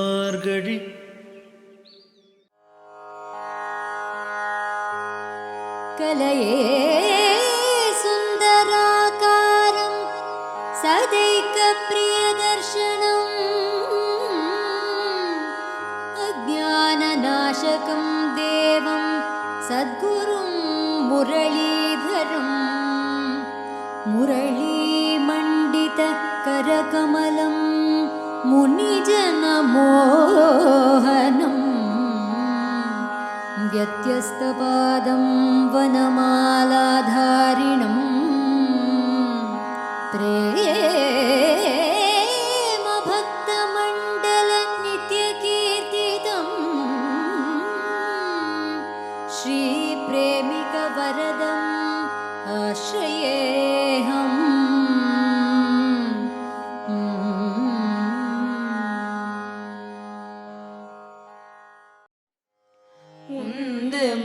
மார்கழி கலையே சுந்தராகாரம் சதைக்க பிரியதர்ஷனம் அஜ்ஞானநாசகம் தேவம் சத்குரும் முரளீதரம் முரளீமண்டித கரகமலம் முனிஜனமோகனம் व्यत्यस्तपादं वनमालाधारिणं प्रेमभक्तमण्डलनित्यकीर्तितं श्रीप्रेमिकवरदम् आश्रयेऽहम्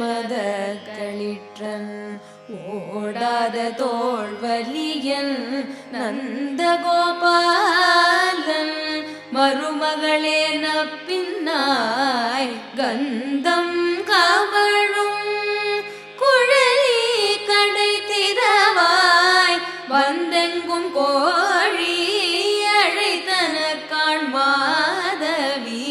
மத களிற்றன் ஓடாத தோள்வலியன் நந்தகோபாலன் மருமகளே நப்பின்னாய் கந்தம் கவழும் குழலி கடை திறவாய் வந்தெங்கும் கோழி அழைத்தன காண்மாதவி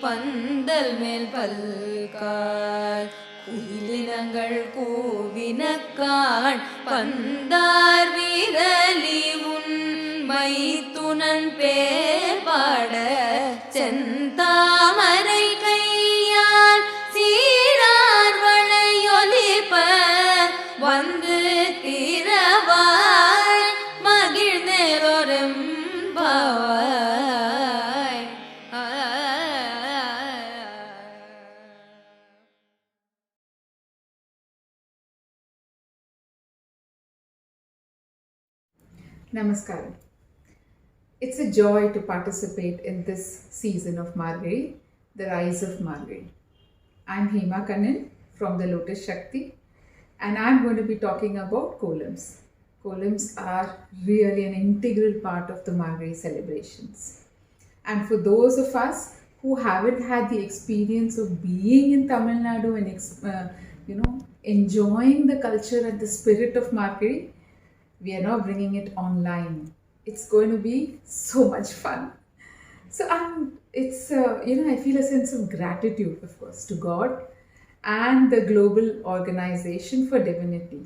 பந்தல் மேல் பல்கால் குயிலினங்கள் கூவினக்கான் பந்தார் வீரலி உண்மை துணன் பேர் பாட செந்தாமரை கையால் சீரார் வளையொலிப்ப வந்து திரவாய் மகிழ்ந்தேரோரெம்பாவாய். Namaskaram. It's a joy to participate in this season of Margazhi, the Rise of Margazhi. I'm Hema Kannan from the Lotus Shakti, and I'm going to be talking about Kolams. Kolams are really an integral part of the Margazhi celebrations. And for those of us who haven't had the experience of being in Tamil Nadu and enjoying the culture and the spirit of Margazhi, we are now bringing it online. It's going to be so much fun. So I feel a sense of gratitude, of course, to God and the global organization for divinity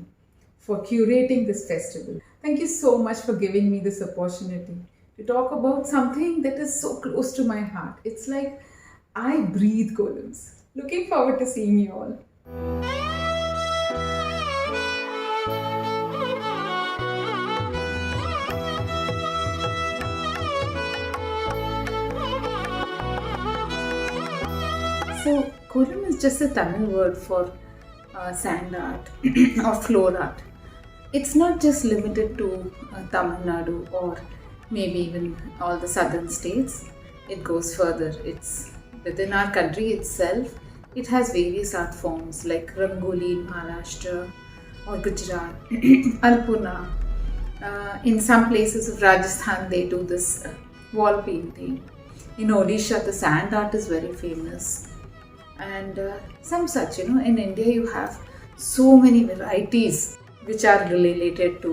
for curating this festival. Thank you so much for giving me this opportunity to talk about something that is so close to my heart. It's like I breathe Kolams. Looking forward to seeing you all. So, Kolam is just a Tamil word for sand art or floor art. It's not just limited to Tamil Nadu or maybe even all the southern states. It goes further. It's within our country itself. It has various art forms like Rangoli in Maharashtra or Gujarat, Alpuna. In some places of Rajasthan, they do this wall painting. In Odisha, the sand art is very famous. And some such, in India you have so many varieties which are related to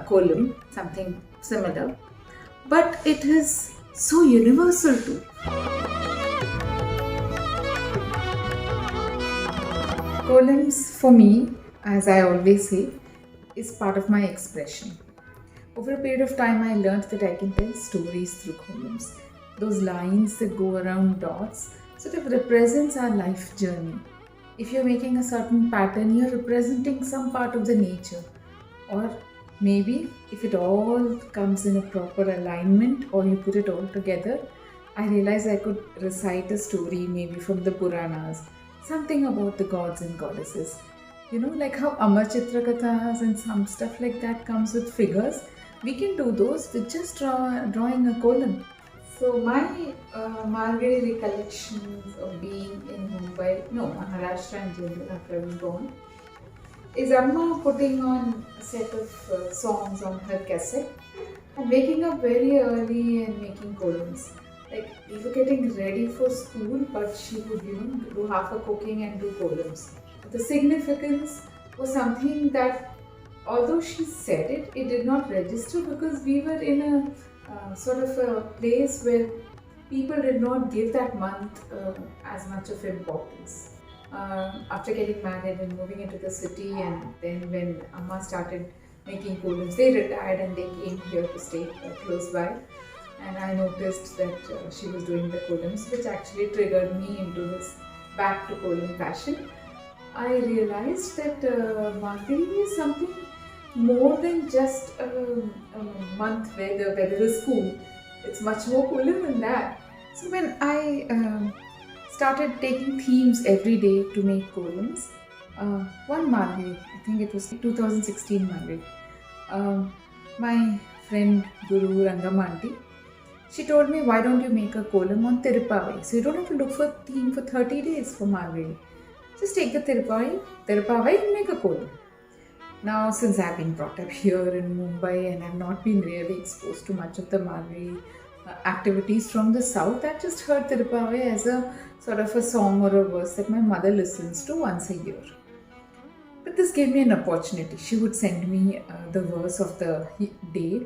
Kolam, something similar. But it is so universal too. Kolams for me, as I always say, is part of my expression. Over a period of time I learned that I can tell stories through Kolams. Those lines that go around dots sort of represents our life journey. If you're making a certain pattern, you're representing some part of the nature. Or maybe if it all comes in a proper alignment or you put it all together, I realized I could recite a story maybe from the Puranas, something about the gods and goddesses. Like how Amar Chitra Kathas and some stuff like that comes with figures. We can do those with just drawing a kolam. So my Margazhi recollections of being in Maharashtra in general after I was born, is Amma putting on a set of songs on her cassette and waking up very early and making kolams. Like we were getting ready for school, but she would, do half her cooking and do columns. The significance was something that, although she said it, it did not register because we were in a sort of a place where people did not give that month as much of importance. After getting married and moving into the city, and then when Amma started making columns, they retired and they came here to stay close by. And I noticed that she was doing the columns, which actually triggered me into this back to column fashion. I realized that Margazhi is something more than just a month where the weather is cool. It's much more cooler than that. So when I started taking themes every day to make columns, one Margazhi, I think it was 2016 Margazhi, my friend Guru Rangamanti, she told me, why don't you make a column on Thiruppavai? So you don't have to look for a theme for 30 days for Margazhi. Just take the Thiruppavai and make a column. Now, since I've been brought up here in Mumbai and I've not been really exposed to much of the Margazhi activities from the south, I just heard Thiruppavai as a sort of a song or a verse that my mother listens to once a year. But this gave me an opportunity. She would send me the verse of the day.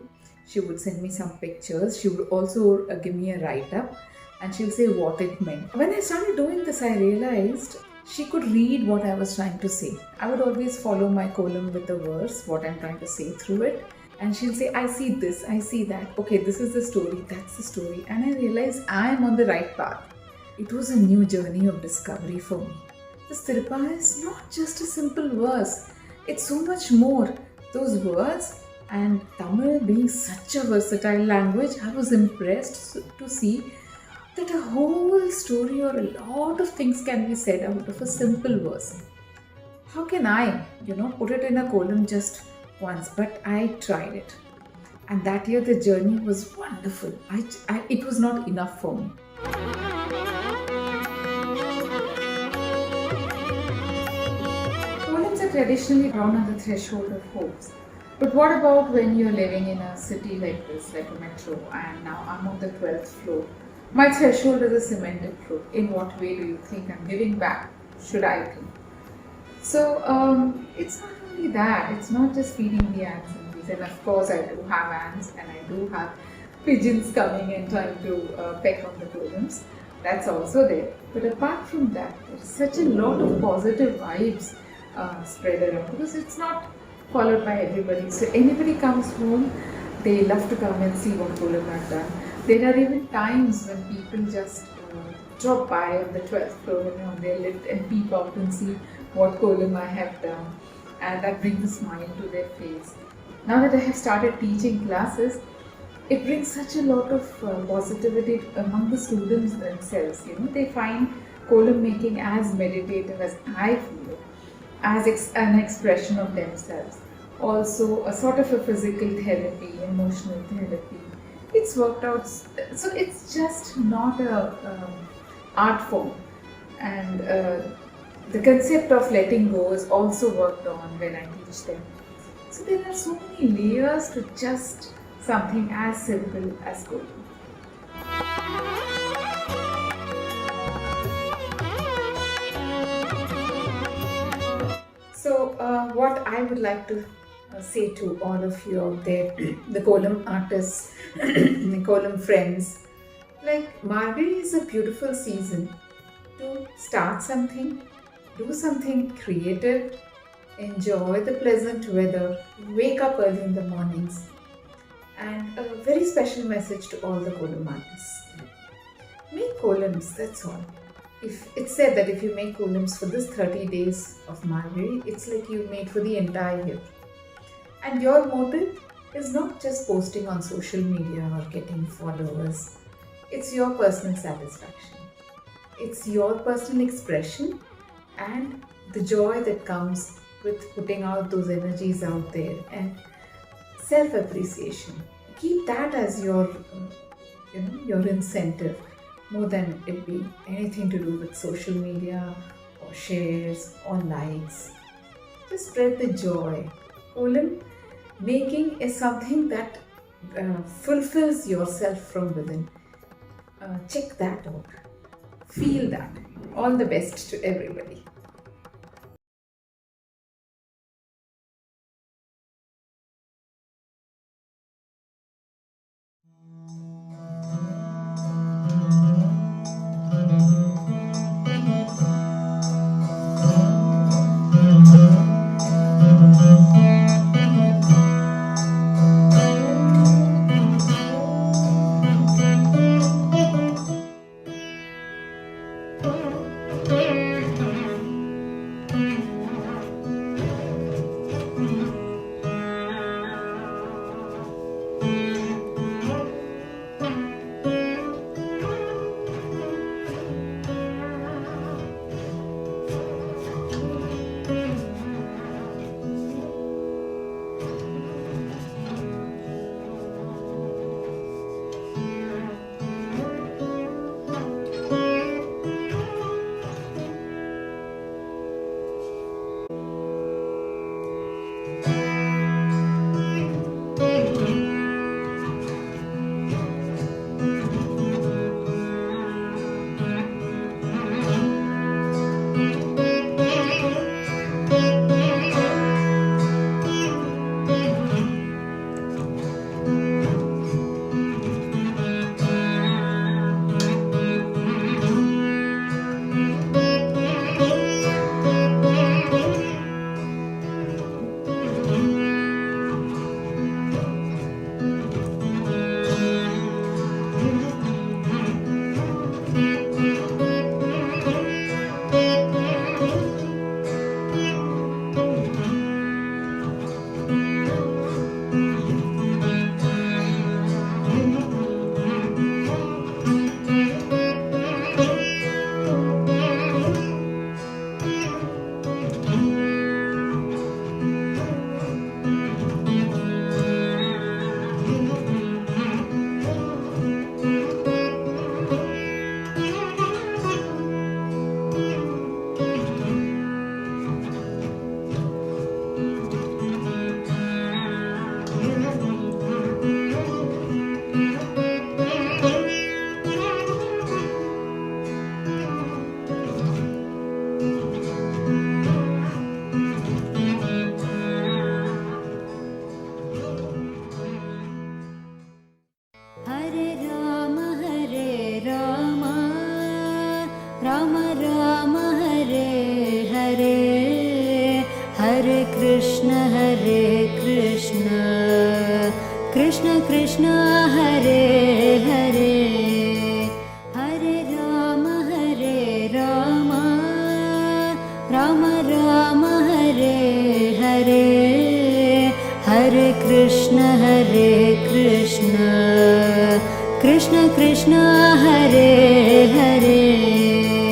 She would send me some pictures. She would also give me a write-up and she would say what it meant. When I started doing this, I realized she could read what I was trying to say. I would always follow my column with the verse, what I'm trying to say through it. And she'll say, I see this, I see that. Okay, this is the story, that's the story. And I realized I'm on the right path. It was a new journey of discovery for me. This Thiruppavai is not just a simple verse. It's so much more. Those words, and Tamil being such a versatile language, I was impressed to see that a whole story or a lot of things can be said out of a simple verse. How can I, put it in a column just once? But I tried it. And that year the journey was wonderful. It was not enough for me. Columns are traditionally drawn on the threshold of homes. But what about when you're living in a city like this, like a metro, and now I'm on the 12th floor? My threshold is a cemented floor. In what way do you think I'm giving back? Should I think? So it's not only that. It's not just feeding the ants and bees. And of course I do have ants and I do have pigeons coming and trying to peck on the columns. That's also there. But apart from that, there's such a lot of positive vibes spread around because it's not followed by everybody. So anybody comes home, they love to come and see what column I've done. There are even times when people just drop by on the 12th floor on their lift and peep out and see what column I have done, and that brings a smile to their face. Now that I have started teaching classes, it brings such a lot of positivity among the students themselves. They find column making as meditative as I feel it, as an expression of themselves. Also a sort of a physical therapy, emotional therapy. It's worked out, so it's just not a art form. And the concept of letting go is also worked on when I teach them. So there are so many layers to just something as simple as column. So what I would like to say to all of you out there, the column artists, the column friends, like Margazhi is a beautiful season to start something, do something creative, enjoy the pleasant weather, wake up early in the mornings, and a very special message to all the column artists. Make columns, that's all. If it's said that if you make columns for this 30 days of Margazhi, it's like you made for the entire year. And your motive is not just posting on social media or getting followers. It's your personal satisfaction. It's your personal expression and the joy that comes with putting out those energies out there and self-appreciation. Keep that as your incentive, more than it be anything to do with social media or shares or likes. Just spread the joy. Column making is something that fulfills yourself from within. check that out. Feel that. All the best to everybody. Krishna Krishna Hare Hare Hare Ram Ram Ram Hare Hare Hare Krishna Krishna Krishna Hare Hare